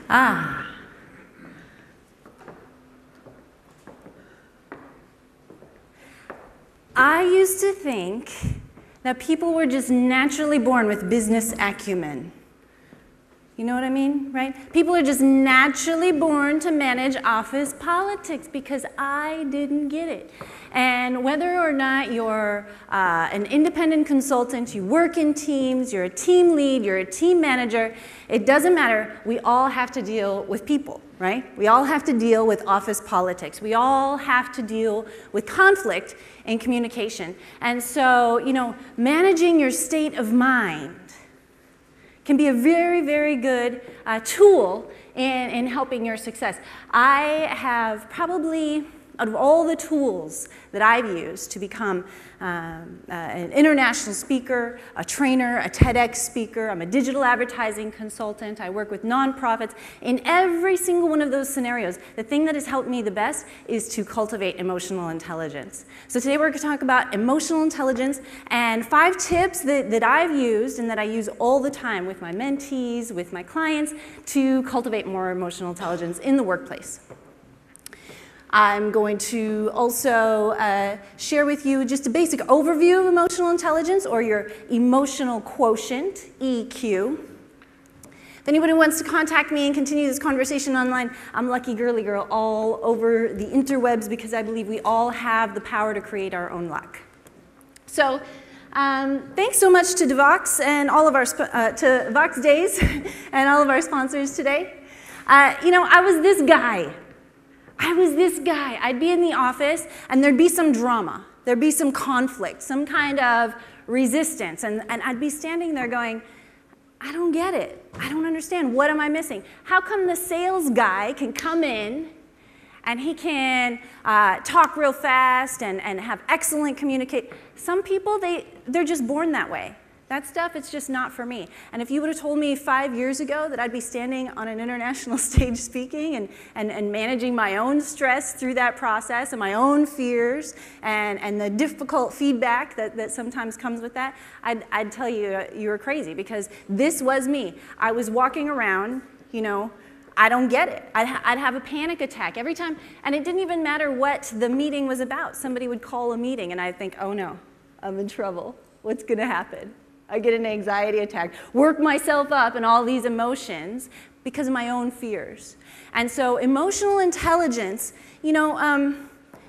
Ah. I used to think that people were just naturally born with business acumen. You know what I mean, right? People are just naturally born to manage office politics because I didn't get it. And whether or not you're an independent consultant, you work in teams, you're a team lead, you're a team manager, it doesn't matter. We all have to deal with people, right? We all have to deal with office politics. We all have to deal with conflict in communication. And so, you know, managing your state of mind can be a very, very good tool in helping your success. I have probably, out of all the tools that I've used to become an international speaker, a trainer, a TEDx speaker, I'm a digital advertising consultant, I work with nonprofits. In every single one of those scenarios, the thing that has helped me the best is to cultivate emotional intelligence. So today we're going to talk about emotional intelligence and 5 tips that I've used and that I use all the time with my mentees, with my clients, to cultivate more emotional intelligence in the workplace. I'm going to also share with you just a basic overview of emotional intelligence, or your emotional quotient, EQ. If anybody wants to contact me and continue this conversation online, I'm Lucky Girly Girl all over the interwebs because I believe we all have the power to create our own luck. So thanks so much to Voxxed and all of our to Voxxed Days and all of our sponsors today. You know, I was this guy. I'd be in the office and there'd be some drama. There'd be some conflict, some kind of resistance. And I'd be standing there going, I don't get it. I don't understand. What am I missing? How come the sales guy can come in and he can talk real fast and have excellent communication? Some people, they're just born that way. That stuff, it's just not for me. And if you would have told me 5 years ago that I'd be standing on an international stage speaking and managing my own stress through that process and my own fears and the difficult feedback that sometimes comes with that, I'd tell you you were crazy, because this was me. I was walking around, you know, I don't get it. I'd have a panic attack every time, and it didn't even matter what the meeting was about. Somebody would call a meeting and I'd think, oh no, I'm in trouble. What's going to happen? I get an anxiety attack, work myself up in all these emotions because of my own fears. And so emotional intelligence, you know,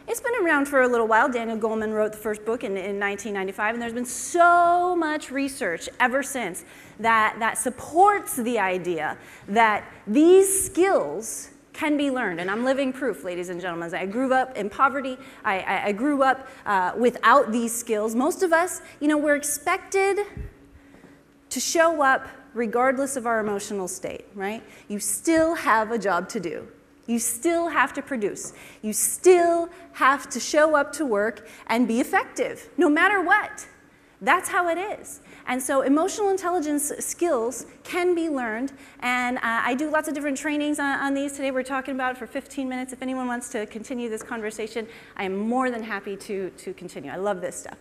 it's been around for a little while. Daniel Goleman wrote the first book in 1995, and there's been so much research ever since that supports the idea that these skills can be learned. And I'm living proof, ladies and gentlemen. I grew up in poverty. I grew up without these skills. Most of us, you know, we're expected to show up regardless of our emotional state, right? You still have a job to do. You still have to produce. You still have to show up to work and be effective, no matter what. That's how it is. And so emotional intelligence skills can be learned, and I do lots of different trainings on these. Today we're talking about it for 15 minutes. If anyone wants to continue this conversation, I am more than happy to continue. I love this stuff.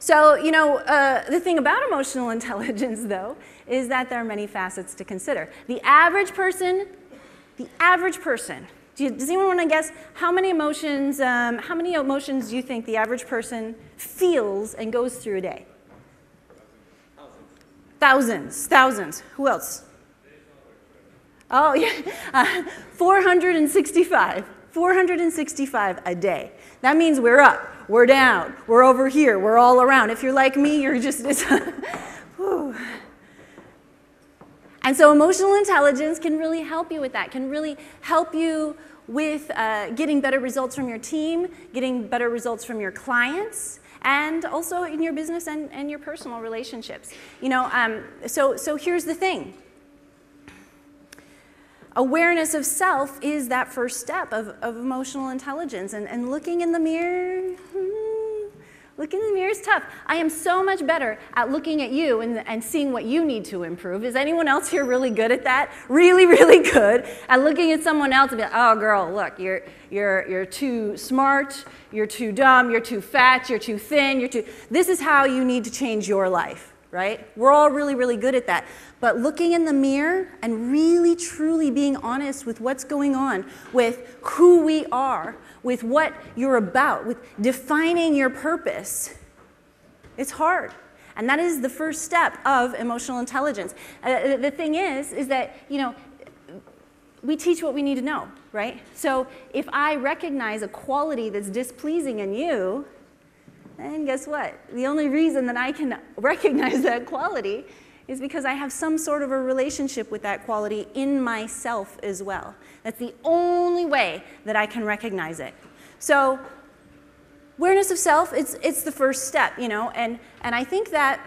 So, you know, the thing about emotional intelligence, though, is that there are many facets to consider. The average person, does anyone want to guess how many emotions do you think the average person feels and goes through a day? Thousands. Who else? Oh, yeah, 465. 465 a day. That means we're up, we're down, we're over here, we're all around. If you're like me, you're just, And so emotional intelligence can really help you with that, can really help you with getting better results from your team, getting better results from your clients, and also in your business and your personal relationships. You know, so here's the thing. Awareness of self is that first step of emotional intelligence, and looking in the mirror, looking in the mirror is tough. I am so much better at looking at you and seeing what you need to improve. Is anyone else here really good at that? Really, really good at looking at someone else and be like, oh girl, look, you're too smart, you're too dumb, you're too fat, you're too thin, this is how you need to change your life. right? We're all really, really good at that. But looking in the mirror and really, truly being honest with what's going on, with who we are, with what you're about, with defining your purpose, it's hard. And that is the first step of emotional intelligence. The thing is that, you know, we teach what we need to know, right? So if I recognize a quality that's displeasing in you, then guess what? The only reason that I can recognize that quality is because I have some sort of a relationship with that quality in myself as well. That's the only way that I can recognize it. So awareness of self, it's the first step, you know, and I think that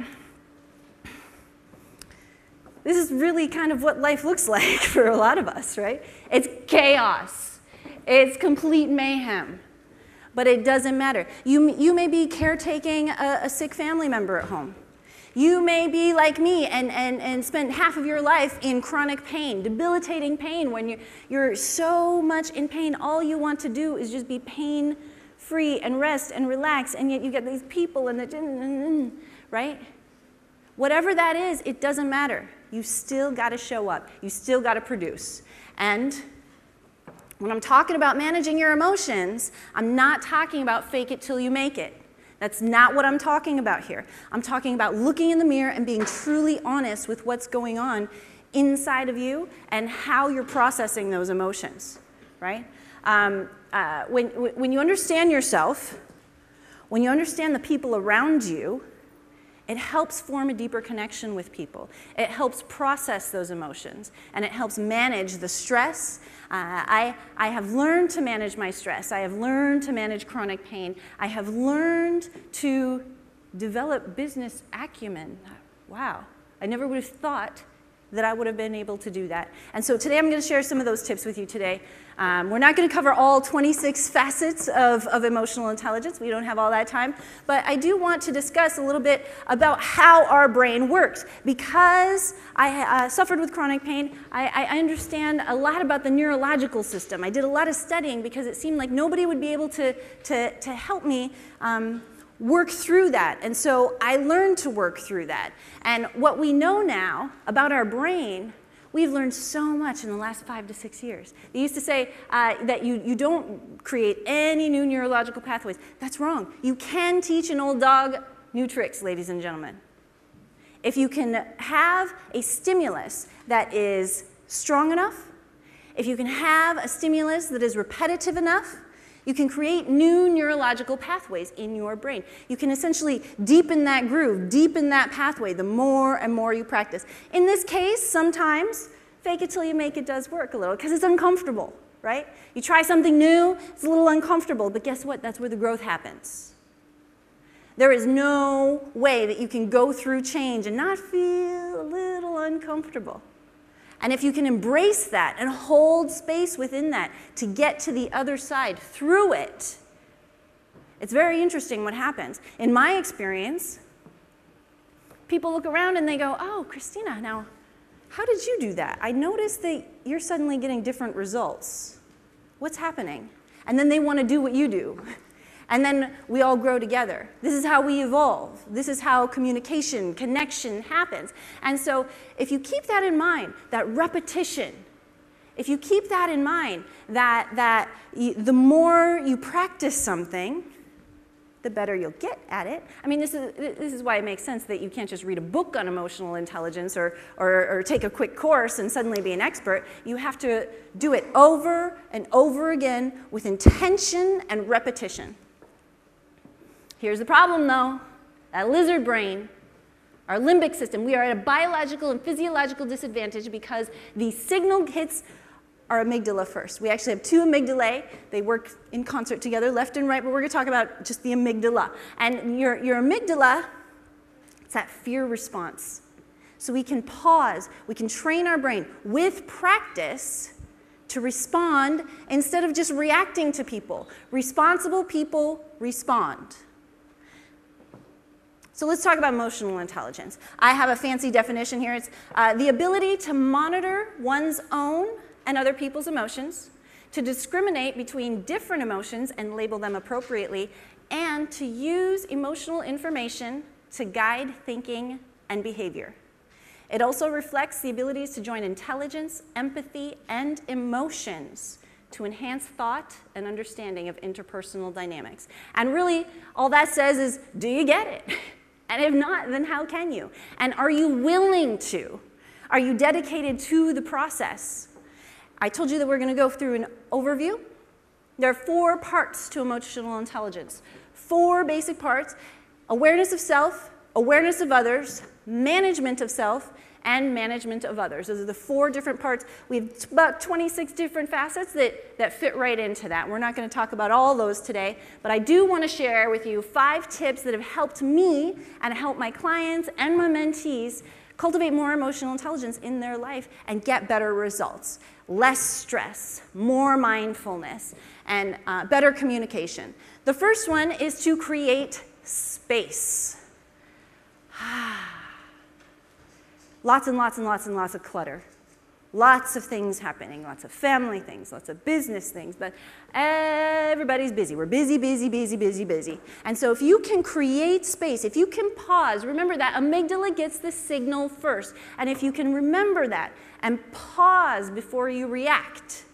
this is really kind of what life looks like for a lot of us, right? It's chaos. It's complete mayhem. But it doesn't matter. You may be caretaking a sick family member at home. You may be like me and spend half of your life in chronic pain, debilitating pain. When you're so much in pain, all you want to do is just be pain-free and rest and relax, and yet you get these people and the, right? Whatever that is, it doesn't matter. You still got to show up. You still got to produce. And when I'm talking about managing your emotions, I'm not talking about fake it till you make it. That's not what I'm talking about here. I'm talking about looking in the mirror and being truly honest with what's going on inside of you and how you're processing those emotions, right? When you understand yourself, when you understand the people around you, it helps form a deeper connection with people. It helps process those emotions, and it helps manage the stress. I have learned to manage my stress. I have learned to manage chronic pain. I have learned to develop business acumen. Wow, I never would have thought that I would have been able to do that. And so today I'm going to share some of those tips with you today. We're not going to cover all 26 facets of emotional intelligence. We don't have all that time. But I do want to discuss a little bit about how our brain works. Because I suffered with chronic pain, I understand a lot about the neurological system. I did a lot of studying because it seemed like nobody would be able to help me work through that. And so I learned to work through that. And what we know now about our brain, we've learned so much in the last 5 to 6 years. They used to say that you don't create any new neurological pathways. That's wrong. You can teach an old dog new tricks, ladies and gentlemen. If you can have a stimulus that is strong enough, if you can have a stimulus that is repetitive enough, you can create new neurological pathways in your brain. You can essentially deepen that groove, deepen that pathway the more and more you practice. In this case, sometimes fake it till you make it does work a little because it's uncomfortable, right? You try something new, it's a little uncomfortable, but guess what? That's where the growth happens. There is no way that you can go through change and not feel a little uncomfortable. And if you can embrace that and hold space within that to get to the other side through it, it's very interesting what happens. In my experience, people look around and they go, oh, Christina, now, how did you do that? I noticed that you're suddenly getting different results. What's happening? And then they want to do what you do. And then we all grow together. This is how we evolve. This is how communication, connection happens. And so if you keep that in mind, that repetition, if you keep that in mind, that the more you practice something, the better you'll get at it. I mean, this is why it makes sense that you can't just read a book on emotional intelligence or take a quick course and suddenly be an expert. You have to do it over and over again with intention and repetition. Here's the problem, though. That lizard brain, our limbic system, we are at a biological and physiological disadvantage because the signal hits our amygdala first. We actually have 2 amygdalae. They work in concert together, left and right, but we're going to talk about just the amygdala. And your amygdala, it's that fear response. So we can pause. We can train our brain with practice to respond instead of just reacting to people. Responsible people respond. So let's talk about emotional intelligence. I have a fancy definition here. It's the ability to monitor one's own and other people's emotions, to discriminate between different emotions and label them appropriately, and to use emotional information to guide thinking and behavior. It also reflects the abilities to join intelligence, empathy, and emotions to enhance thought and understanding of interpersonal dynamics. And really, all that says is, do you get it? And if not, then how can you? And are you willing to? Are you dedicated to the process? I told you that we're going to go through an overview. There are 4 parts to emotional intelligence. 4 basic parts: awareness of self, awareness of others, management of self, and management of others. Those are the 4 different parts. We have about 26 different facets that fit right into that. We're not going to talk about all those today, but I do want to share with you 5 tips that have helped me and helped my clients and my mentees cultivate more emotional intelligence in their life and get better results. Less stress, more mindfulness, and better communication. The first one is to create space. Lots and lots and lots and lots of clutter. Lots of things happening, lots of family things, lots of business things, but everybody's busy. We're busy, busy, busy, busy, busy. And so if you can create space, if you can pause, remember that amygdala gets the signal first. And if you can remember that and pause before you react,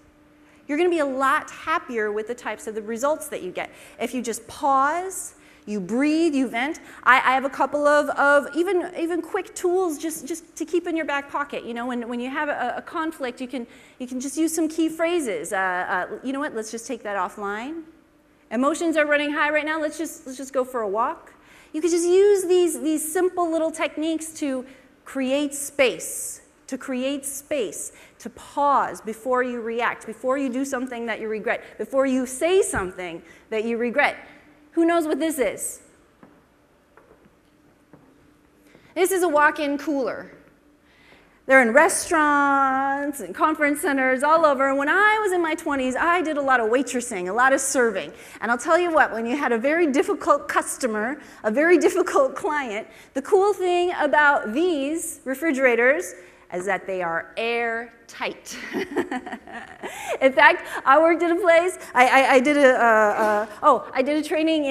you're going to be a lot happier with the types of the results that you get. If you just pause, you breathe, you vent. I have a couple of even quick tools just to keep in your back pocket. You know, when you have a conflict, you can just use some key phrases. You know what? Let's just take that offline. Emotions are running high right now. Let's just go for a walk. You can just use these simple little techniques to create space. To pause before you react, before you do something that you regret, before you say something that you regret. Who knows what this is? This is a walk-in cooler. They're in restaurants and conference centers all over. And when I was in my 20s, I did a lot of waitressing, a lot of serving. And I'll tell you what, when you had a very difficult customer, a very difficult client, the cool thing about these refrigerators is that they are airtight. In fact, I worked at a place, I did a training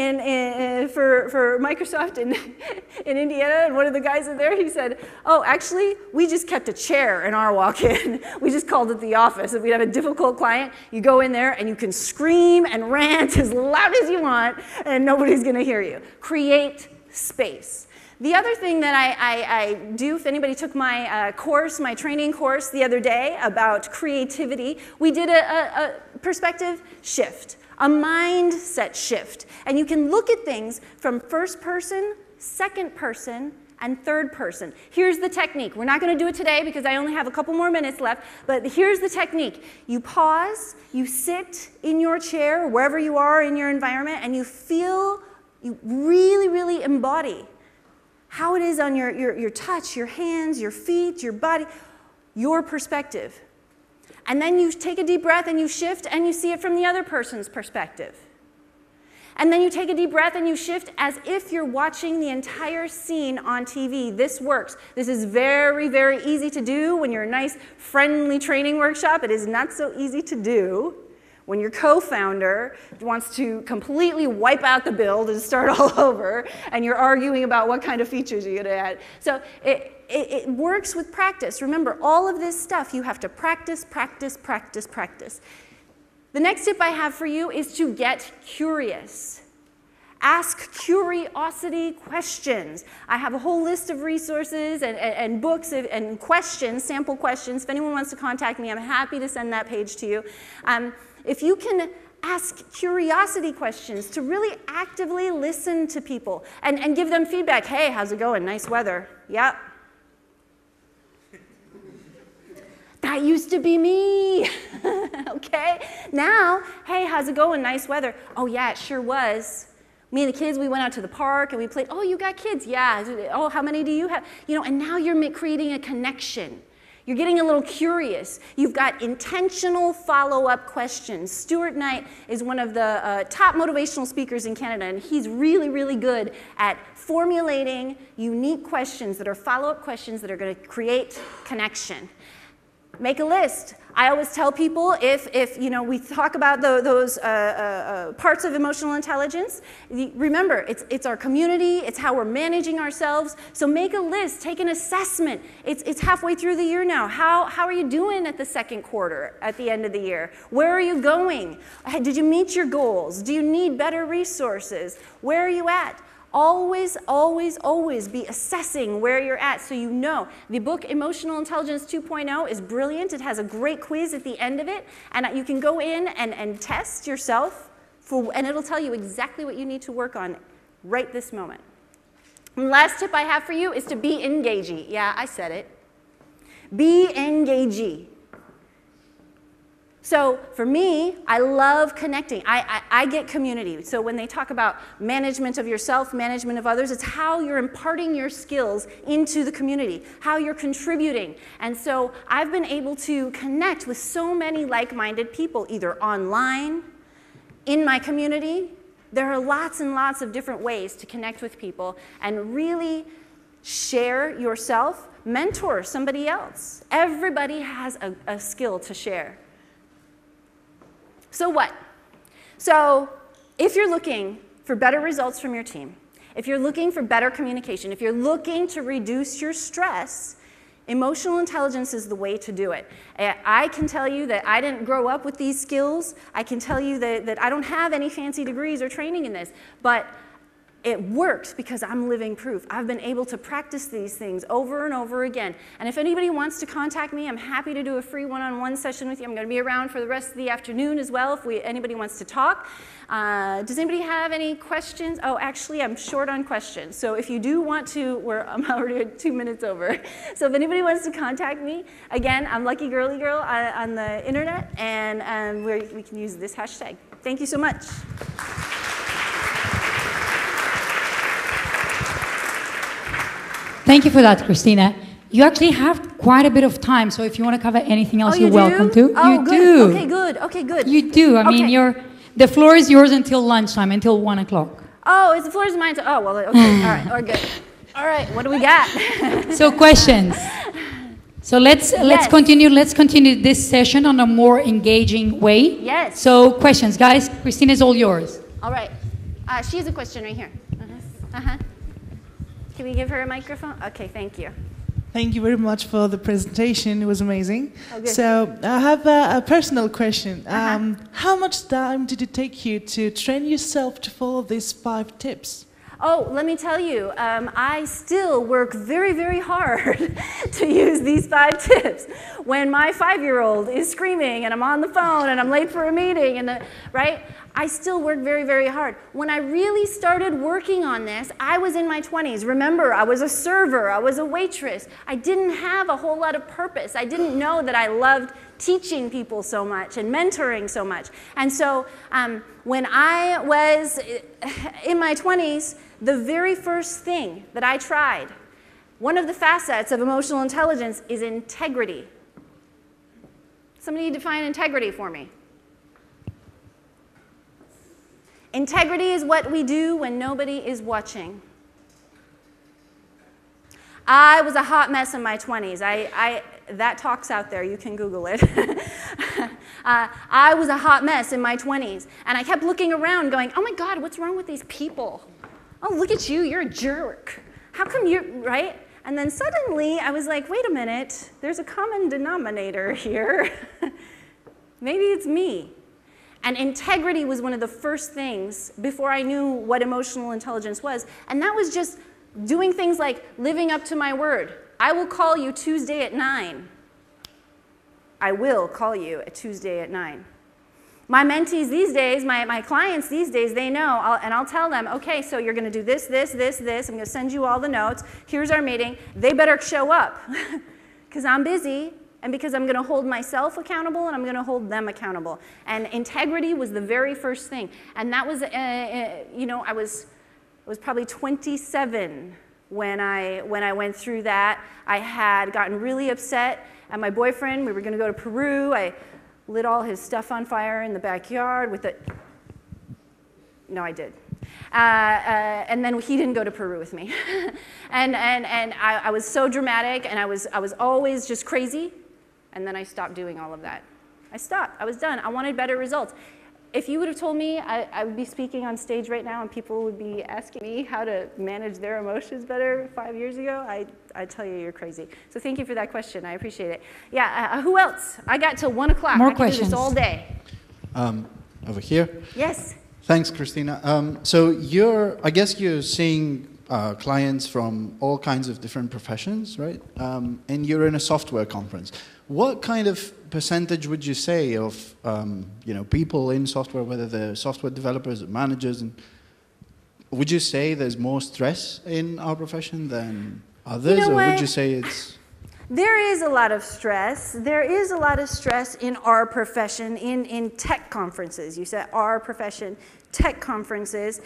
for Microsoft in Indiana, and one of the guys in there, he said, oh, actually, we just kept a chair in our walk-in. We just called it the office. If we have a difficult client, you go in there and you can scream and rant as loud as you want, and nobody's gonna hear you. Create space. The other thing that I do, if anybody took my my training course the other day about creativity, we did a perspective shift, a mindset shift. And you can look at things from first person, second person, and third person. Here's the technique. We're not going to do it today because I only have a couple more minutes left, but here's the technique. You pause, you sit in your chair, wherever you are in your environment, and you really, really embody how it is on your touch, your hands, your feet, your body, your perspective. And then you take a deep breath and you shift and you see it from the other person's perspective. And then you take a deep breath and you shift as if you're watching the entire scene on TV. This works. This is very, very easy to do when you're a nice, friendly training workshop. It is not so easy to do when your co-founder wants to completely wipe out the build and start all over, and you're arguing about what kind of features you're going to add. So it works with practice. Remember, all of this stuff you have to practice, practice, practice, practice. The next tip I have for you is to get curious. Ask curiosity questions. I have a whole list of resources and books and questions, sample questions. If anyone wants to contact me, I'm happy to send that page to you. If you can ask curiosity questions, to really actively listen to people and give them feedback. Hey, how's it going? Nice weather. Yep. That used to be me. Okay? Now, hey, how's it going? Nice weather. Oh, yeah, it sure was. Me and the kids, we went out to the park and we played. Oh, you got kids? Yeah. Oh, how many do you have? You know, and now you're creating a connection. You're getting a little curious. You've got intentional follow-up questions. Stuart Knight is one of the top motivational speakers in Canada, and he's really, really good at formulating unique questions that are follow-up questions that are going to create connection. Make a list. I always tell people if you know, we talk about those parts of emotional intelligence, remember, it's our community, it's how we're managing ourselves. So make a list, take an assessment. It's halfway through the year now. How are you doing at the second quarter, at the end of the year? Where are you going? Did you meet your goals? Do you need better resources? Where are you at? Always, always, always be assessing where you're at so you know. The book Emotional Intelligence 2.0 is brilliant. It has a great quiz at the end of it, and you can go in and test yourself, and it'll tell you exactly what you need to work on right this moment. And last tip I have for you is to be engagey. Yeah, I said it. Be engagey. So for me, I love connecting. I get community. So when they talk about management of yourself, management of others, it's how you're imparting your skills into the community, how you're contributing. And so I've been able to connect with so many like-minded people, either online, in my community. There are lots and lots of different ways to connect with people and really share yourself, mentor somebody else. Everybody has a skill to share. So what? So if you're looking for better results from your team, if you're looking for better communication, if you're looking to reduce your stress, emotional intelligence is the way to do it. I can tell you that I didn't grow up with these skills. I can tell you that I don't have any fancy degrees or training in this, but it works because I'm living proof. I've been able to practice these things over and over again. And if anybody wants to contact me, I'm happy to do a free one-on-one session with you. I'm going to be around for the rest of the afternoon as well if anybody wants to talk. Does anybody have any questions? Oh, actually, I'm short on questions. So if you do want to, I'm already 2 minutes over. So if anybody wants to contact me, again, I'm Lucky Girly Girl on the internet, and we can use this hashtag. Thank you so much. Thank you for that, Christina. You actually have quite a bit of time, so if you want to cover anything else, you're welcome to. Oh, you good. do. Okay, good. Okay, good. You do. I mean, the floor is yours until lunchtime, until 1 o'clock. Oh, the floor is mine. Oh, well, okay. All right. Or good. All right. What do we got? So questions. So let's continue. Let's continue this session on a more engaging way. Yes. So questions, guys. Christina is all yours. All right. She has a question right here. Can we give her a microphone? Okay, thank you. Thank you very much for the presentation. It was amazing. Oh, good. So I have a personal question. How much time did it take you to train yourself to follow these 5 tips? Oh, let me tell you, I still work very, very hard to use these 5 tips. When my 5-year-old is screaming and I'm on the phone and I'm late for a meeting, right? I still work very, very hard. When I really started working on this, I was in my 20s. Remember, I was a server, I was a waitress. I didn't have a whole lot of purpose. I didn't know that I loved teaching people so much and mentoring so much. And so when I was in my 20s, the very first thing that I tried, one of the facets of emotional intelligence is integrity. Somebody define integrity for me. Integrity is what we do when nobody is watching. I was a hot mess in my 20s. That talk's out there. You can Google it. I was a hot mess in my 20s. And I kept looking around going, oh my God, what's wrong with these people? Oh, look at you. You're a jerk. How come you're, right? And then suddenly I was like, wait a minute. There's a common denominator here. Maybe it's me. And integrity was one of the first things before I knew what emotional intelligence was. And that was just doing things like living up to my word. I will call you Tuesday at 9. I will call you at Tuesday at 9. My mentees these days, my clients these days, they know, I'll tell them, okay, so you're going to do this, this, this, this. I'm going to send you all the notes. Here's our meeting. They better show up because I'm busy. And because I'm going to hold myself accountable and I'm going to hold them accountable. And integrity was the very first thing. And that was, you know, I was probably 27 when I went through that. I had gotten really upset at my boyfriend. We were going to go to Peru. I lit all his stuff on fire in the backyard with it. No, I did. And then he didn't go to Peru with me. and I was so dramatic, and I was always just crazy. And then I stopped doing all of that. I stopped. I was done. I wanted better results. If you would have told me I would be speaking on stage right now and people would be asking me how to manage their emotions better 5 years ago, I'd tell you you're crazy. So thank you for that question. I appreciate it. Yeah, who else? I got till 1 o'clock. More I questions. can do this all day. Over here. Yes. Thanks, Christina. So I guess you're seeing clients from all kinds of different professions, right? And you're in a software conference. What kind of percentage would you say of people in software, whether they're software developers or managers, and would you say there's more stress in our profession than others, or would you say it's... There is a lot of stress. There is a lot of stress in our profession, in tech conferences. You said our profession, tech conferences.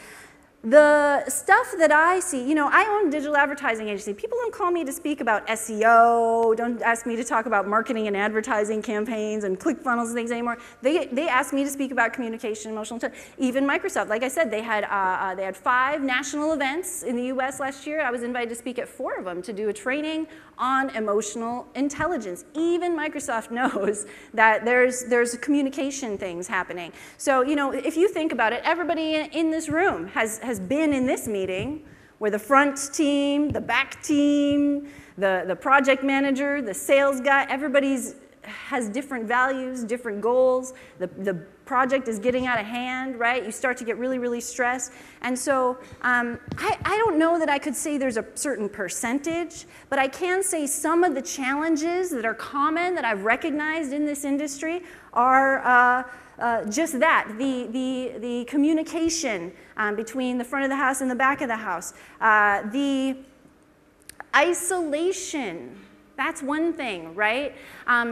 The stuff that I see, I own a digital advertising agency. People don't call me to speak about SEO, don't ask me to talk about marketing and advertising campaigns and ClickFunnels and things anymore. They ask me to speak about communication, emotional intelligence. Even Microsoft, like I said, they had 5 national events in the US last year. I was invited to speak at 4 of them to do a training on emotional intelligence. Even Microsoft knows that there's communication things happening. So, if you think about it, everybody in this room has been in this meeting where the front team, the back team, the project manager, the sales guy, everybody's has different values, different goals. The project is getting out of hand, right? You start to get really, really stressed. And so I don't know that I could say there's a certain percentage, but I can say some of the challenges that are common that I've recognized in this industry are just that, the communication between the front of the house and the back of the house, the isolation. That's one thing, right?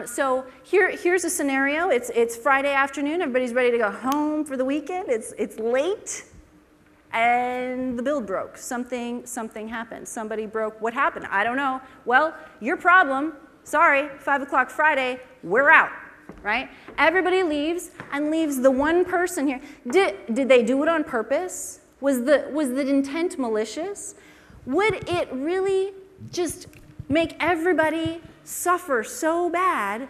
So here's a scenario. It's Friday afternoon. Everybody's ready to go home for the weekend. It's late, and the build broke. Something happened. Somebody broke. What happened? I don't know. Well, your problem. Sorry, 5 o'clock Friday. We're out, right? Everybody leaves and leaves the one person here. Did they do it on purpose? Was the intent malicious? Would it really just make everybody suffer so bad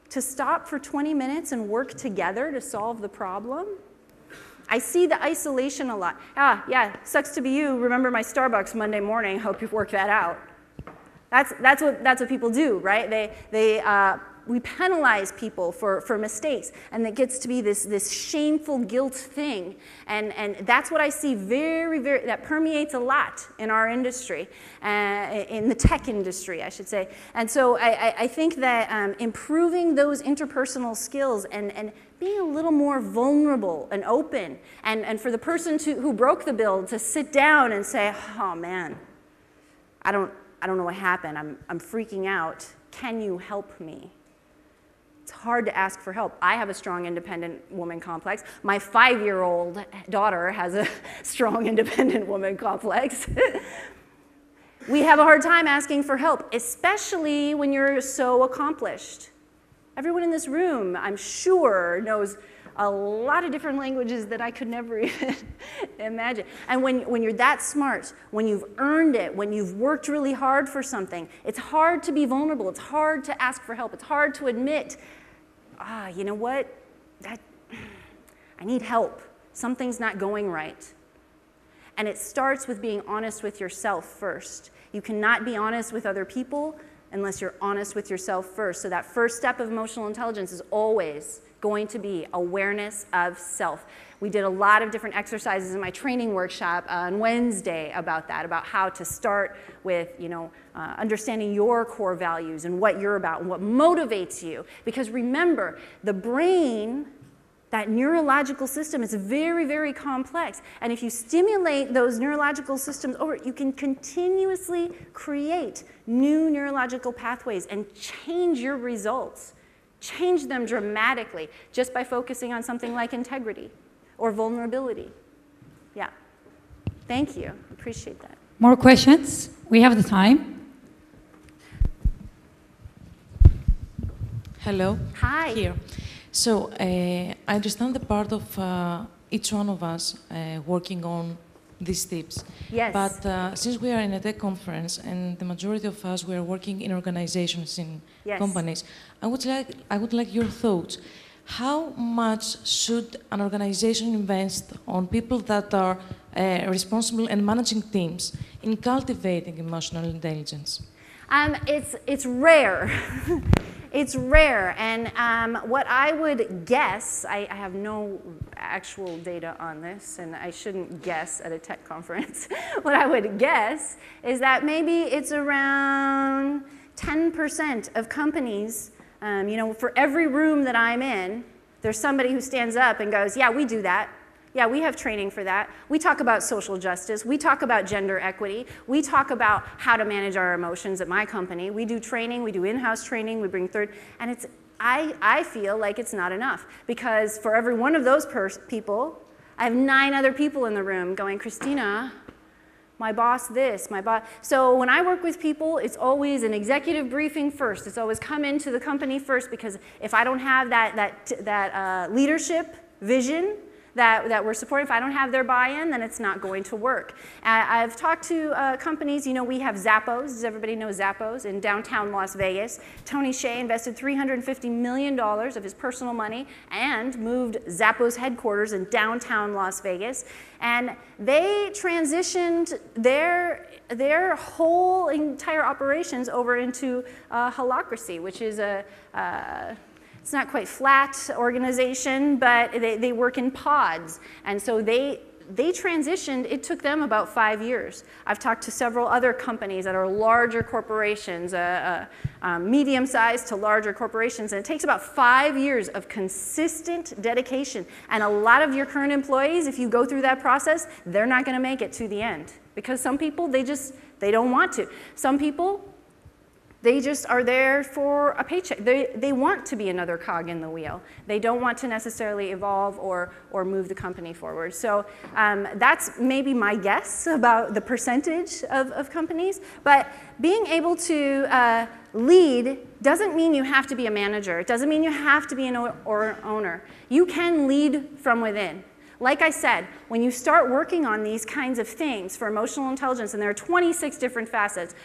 to stop for 20 minutes and work together to solve the problem? I see the isolation a lot. Yeah, sucks to be you. Remember my Starbucks Monday morning. Hope you've worked that out. That's what people do, right? We penalize people for mistakes, and it gets to be this shameful guilt thing, and that's what I see that permeates a lot in our industry, in the tech industry, I should say. And so I think that improving those interpersonal skills and being a little more vulnerable and open, and for the person who broke the build to sit down and say, oh man, I don't know what happened, I'm freaking out, can you help me? It's hard to ask for help. I have a strong independent woman complex. My 5-year-old daughter has a strong independent woman complex. We have a hard time asking for help, especially when you're so accomplished. Everyone in this room, I'm sure, knows a lot of different languages that I could never even imagine. And when you're that smart, when you've earned it, when you've worked really hard for something, it's hard to be vulnerable. It's hard to ask for help. It's hard to admit, you know what? I need help. Something's not going right. And it starts with being honest with yourself first. You cannot be honest with other people unless you're honest with yourself first. So that first step of emotional intelligence is always going to be awareness of self. We did a lot of different exercises in my training workshop on Wednesday about that, about how to start with, understanding your core values and what you're about and what motivates you. Because remember, the brain, that neurological system is very, very complex. And if you stimulate those neurological systems you can continuously create new neurological pathways and change your results. Change them dramatically just by focusing on something like integrity or vulnerability. Yeah. Thank you. Appreciate that. More questions? We have the time. Hello. Hi. Here. So I understand the part of each one of us working on these tips. Yes. But since we are in a tech conference and the majority of us we are working in organizations, in Yes. companies, I would like your thoughts. How much should an organization invest on people that are responsible and managing teams in cultivating emotional intelligence? It's rare. It's rare, and what I would guess, I have no actual data on this, and I shouldn't guess at a tech conference. What I would guess is that maybe it's around 10% of companies, for every room that I'm in, there's somebody who stands up and goes, yeah, we do that. Yeah, we have training for that. We talk about social justice. We talk about gender equity. We talk about how to manage our emotions at my company. We do training. We do in-house training. We bring and I feel like it's not enough, because for every one of those people, I have 9 other people in the room going, Christina, my boss this, my boss. So when I work with people, it's always an executive briefing first. It's always come into the company first, because if I don't have that leadership vision that we're supporting, if I don't have their buy-in, then it's not going to work. I've talked to companies, we have Zappos. Does everybody know Zappos in downtown Las Vegas? Tony Hsieh invested $350 million of his personal money and moved Zappos headquarters in downtown Las Vegas. And they transitioned their whole entire operations over into holacracy, which is it's not quite flat organization, but they work in pods. And so they transitioned, it took them about 5 years. I've talked to several other companies that are larger corporations, medium-sized to larger corporations, and it takes about 5 years of consistent dedication. And a lot of your current employees, if you go through that process, they're not gonna make it to the end. Because some people, they don't want to. Some people, they just are there for a paycheck. They want to be another cog in the wheel. They don't want to necessarily evolve or move the company forward. So that's maybe my guess about the percentage of companies. But being able to lead doesn't mean you have to be a manager. It doesn't mean you have to be an owner. You can lead from within. Like I said, when you start working on these kinds of things for emotional intelligence, and there are 26 different facets,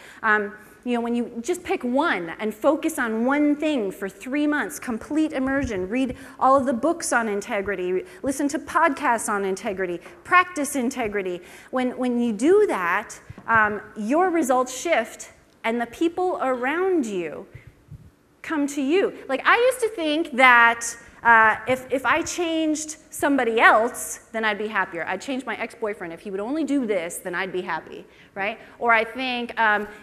when you just pick one and focus on one thing for 3 months, complete immersion, read all of the books on integrity, listen to podcasts on integrity, practice integrity. When you do that, your results shift, and the people around you come to you. Like, I used to think that if I changed somebody else, then I'd be happier. I'd change my ex-boyfriend. If he would only do this, then I'd be happy, right? Or I think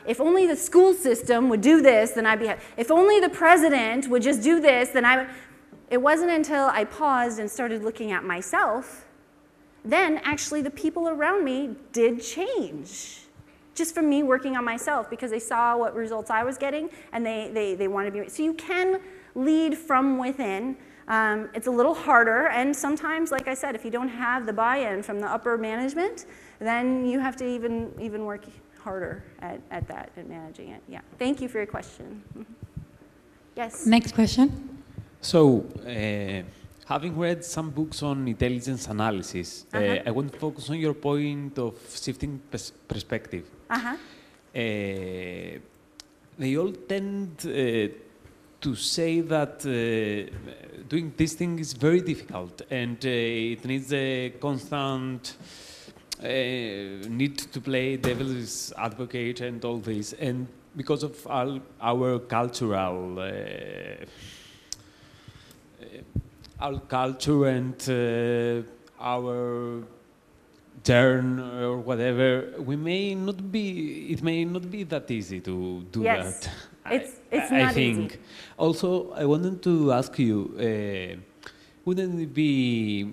if only the school system would do this, then I'd be happy. If only the president would just do this, then I would. It wasn't until I paused and started looking at myself, then actually the people around me did change. Just from me working on myself, because they saw what results I was getting, and they wanted to be. So you can lead from within. It's a little harder, and sometimes, like I said, if you don't have the buy-in from the upper management, then you have to even work harder at that, at managing it. Yeah. Thank you for your question. Yes? Next question. So, having read some books on intelligence analysis, I want to focus on your point of shifting perspective. They all tend to say that doing this thing is very difficult, and it needs a constant need to play devil's advocate and all this. And because of our cultural culture and our turn or whatever, it may not be that easy to do that. It's not I think. easy. Also, I wanted to ask you, wouldn't it be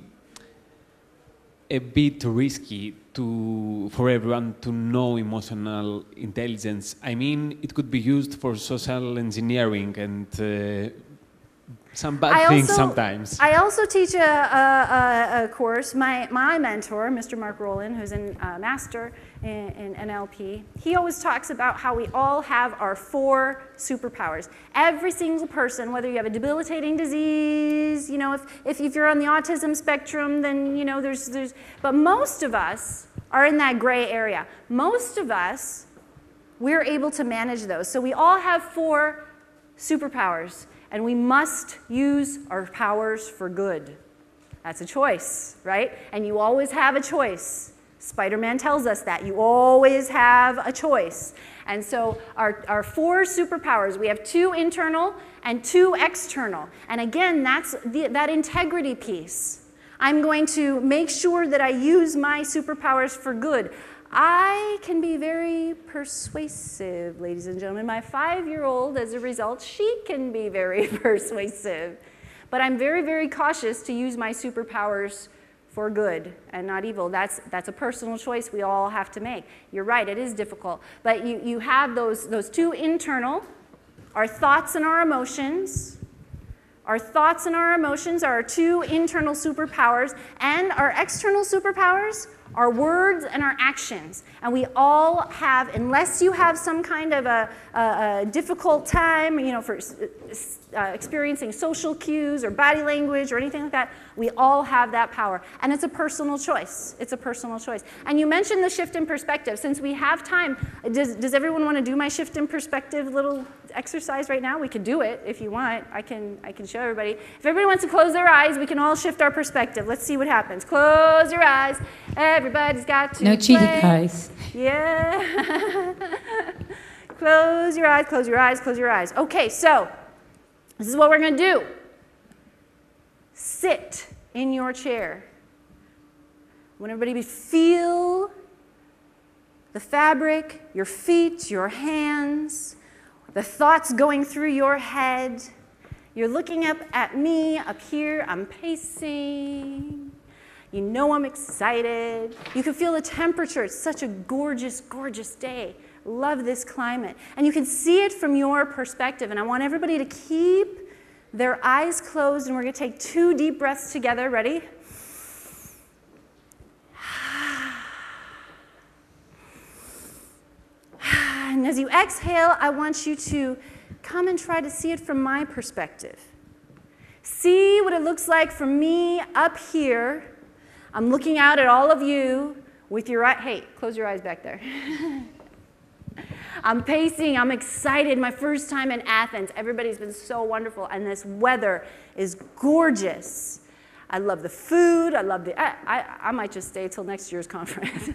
a bit risky for everyone to know emotional intelligence? I mean, it could be used for social engineering and some bad things sometimes. I also teach a course. My mentor, Mr. Mark Rowland, who's a master in NLP, he always talks about how we all have our 4 superpowers. Every single person, whether you have a debilitating disease, if you're on the autism spectrum, then there's. But most of us are in that gray area. Most of us, we're able to manage those. So we all have 4 superpowers, and we must use our powers for good. That's a choice, right? And you always have a choice. Spider-Man tells us that. You always have a choice. And so our 4 superpowers, we have 2 internal and 2 external. And again, that's that integrity piece. I'm going to make sure that I use my superpowers for good. I can be very persuasive, ladies and gentlemen. My 5-year-old, as a result, she can be very persuasive. But I'm very, very cautious to use my superpowers for good and not evil. That's a personal choice we all have to make. You're right, it is difficult. But you have those 2 internal, our thoughts and our emotions. Our thoughts and our emotions are our 2 internal superpowers, and our external superpowers our words and our actions. And we all have, unless you have some kind of a difficult time, for experiencing social cues or body language or anything like that, we all have that power. And it's a personal choice. It's a personal choice. And you mentioned the shift in perspective. Since we have time, does everyone want to do my shift in perspective little exercise right now? We could do it if you want. I can show everybody. If everybody wants to close their eyes, we can all shift our perspective. Let's see what happens. Close your eyes. Everybody's got to No cheated play. eyes. Yeah. Close your eyes, close your eyes, close your eyes. Okay, so this is what we're going to do. Sit in your chair. I want everybody to feel the fabric, your feet, your hands, the thoughts going through your head. You're looking up at me up here. I'm pacing. You know I'm excited. You can feel the temperature. It's such a gorgeous, gorgeous day. Love this climate. And you can see it from your perspective. And I want everybody to keep their eyes closed. And we're going to take 2 deep breaths together. Ready? And as you exhale, I want you to come and try to see it from my perspective. See what it looks like for me up here. I'm looking out at all of you with your eyes. Hey, close your eyes back there. I'm pacing. I'm excited. My first time in Athens. Everybody's been so wonderful. And this weather is gorgeous. I love the food. I love the... I might just stay till next year's conference.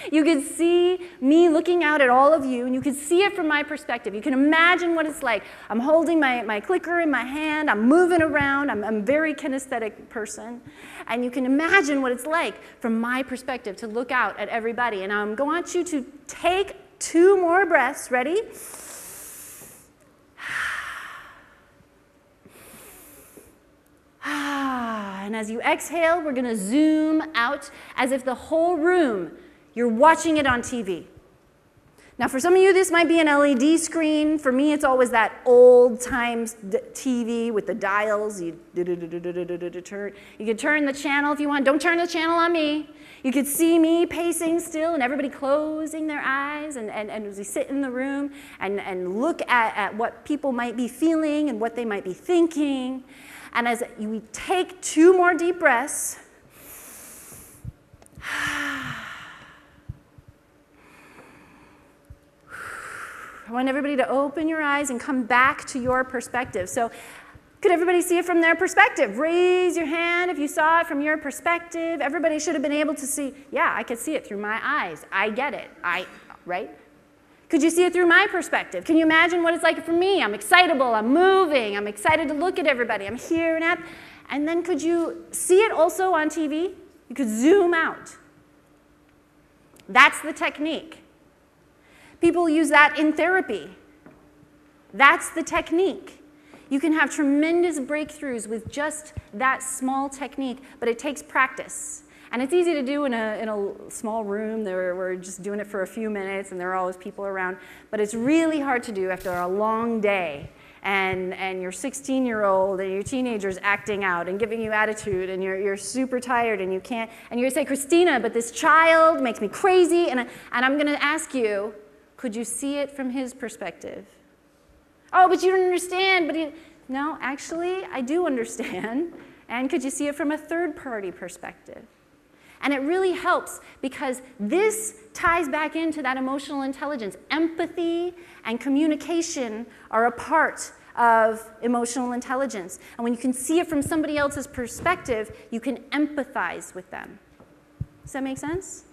You can see me looking out at all of you, and you can see it from my perspective. You can imagine what it's like. I'm holding my clicker in my hand. I'm moving around. I'm a very kinesthetic person. And you can imagine what it's like from my perspective to look out at everybody. And I want you to take 2 more breaths. Ready? And as you exhale, we're going to zoom out as if the whole room, you're watching it on TV. Now, for some of you, this might be an LED screen. For me, it's always that old-time TV with the dials. You can turn the channel if you want. Don't turn the channel on me. You could see me pacing still and everybody closing their eyes and as we sit in the room and look at what people might be feeling and what they might be thinking. And as we take 2 more deep breaths, I want everybody to open your eyes and come back to your perspective. So could everybody see it from their perspective? Raise your hand if you saw it from your perspective. Everybody should have been able to see, yeah, I could see it through my eyes. I get it, right? Could you see it through my perspective? Can you imagine what it's like for me? I'm excitable, I'm moving, I'm excited to look at everybody, I'm here and at. And then could you see it also on TV? You could zoom out. That's the technique. People use that in therapy. That's the technique. You can have tremendous breakthroughs with just that small technique, but it takes practice. And it's easy to do in a small room. We're just doing it for a few minutes, and there are always people around. But it's really hard to do after a long day, and your 16-year-old and your teenager's acting out and giving you attitude, and you're super tired, and you can't. And you say, Christina, but this child makes me crazy, and I'm going to ask you, could you see it from his perspective? Oh, but you don't understand. No, actually, I do understand. And could you see it from a third-party perspective? And it really helps because this ties back into that emotional intelligence. Empathy and communication are a part of emotional intelligence. And when you can see it from somebody else's perspective, you can empathize with them. Does that make sense?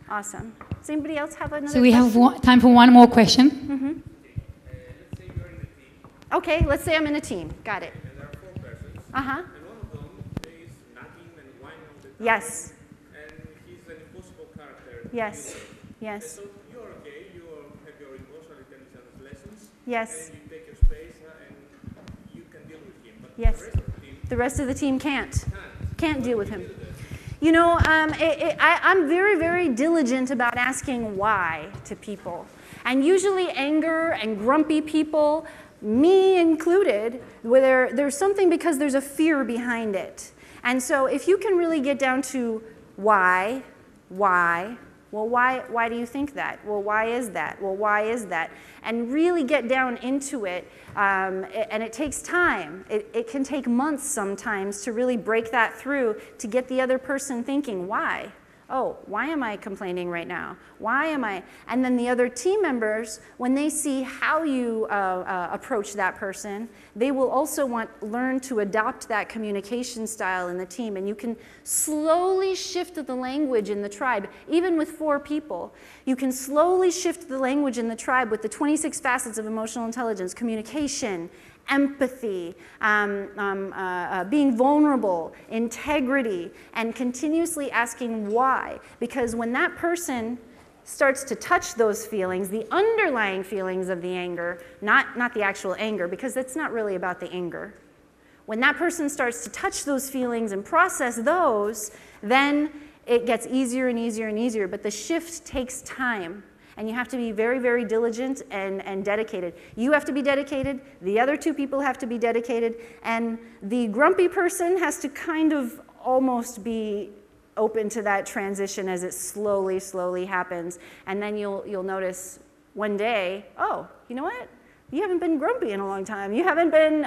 Awesome. Does anybody else have another So we question? have time for one more question. Mm-hmm. Let's say you're in a team. Okay, let's say I'm in a team. Got it. And there are 4 persons. Uh-huh. And one of them is nagging and whining all the time. Yes. And he's an impossible character. Yes. And Yes. so you're okay. You have your emotional intelligence lessons. Yes. And you take your space and you can deal with him. But Yes. the rest of the team The rest of the team can't deal with him. You know, I'm very, very diligent about asking why to people. And usually anger and grumpy people, me included, where there's something because there's a fear behind it. And so if you can really get down to why, well, why do you think that? Well, why is that? Well, why is that? And really get down into it. And it takes time. It can take months sometimes to really break that through to get the other person thinking, why? Oh, why am I complaining right now? Why am I? And then the other team members, when they see how you approach that person, they will also learn to adopt that communication style in the team. And you can slowly shift the language in the tribe, even with 4 people. You can slowly shift the language in the tribe with the 26 facets of emotional intelligence: communication, empathy, being vulnerable, integrity, and continuously asking why. Because when that person starts to touch those feelings, the underlying feelings of the anger, not the actual anger, because it's not really about the anger. When that person starts to touch those feelings and process those, then it gets easier and easier and easier. But the shift takes time. And you have to be very, very diligent and dedicated. You have to be dedicated, the other 2 people have to be dedicated, and the grumpy person has to kind of almost be open to that transition as it slowly, slowly happens. And then you'll notice one day, oh, you know what? You haven't been grumpy in a long time. You haven't been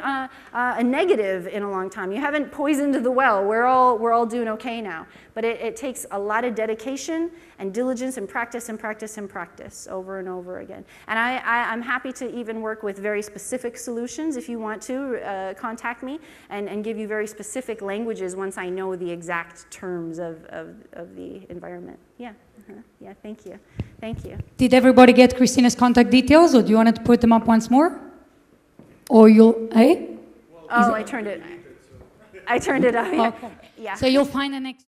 a negative in a long time. You haven't poisoned the well. We're all doing okay now. But it takes a lot of dedication and diligence and practice and practice and practice over and over again. And I'm happy to even work with very specific solutions. If you want to, contact me and give you very specific languages once I know the exact terms of the environment. Yeah. Yeah, thank you. Thank you. Did everybody get Christina's contact details, or do you want to put them up once more? Or you'll, Oh, I turned it. I turned it up. Yeah. Okay. Yeah. So you'll find the next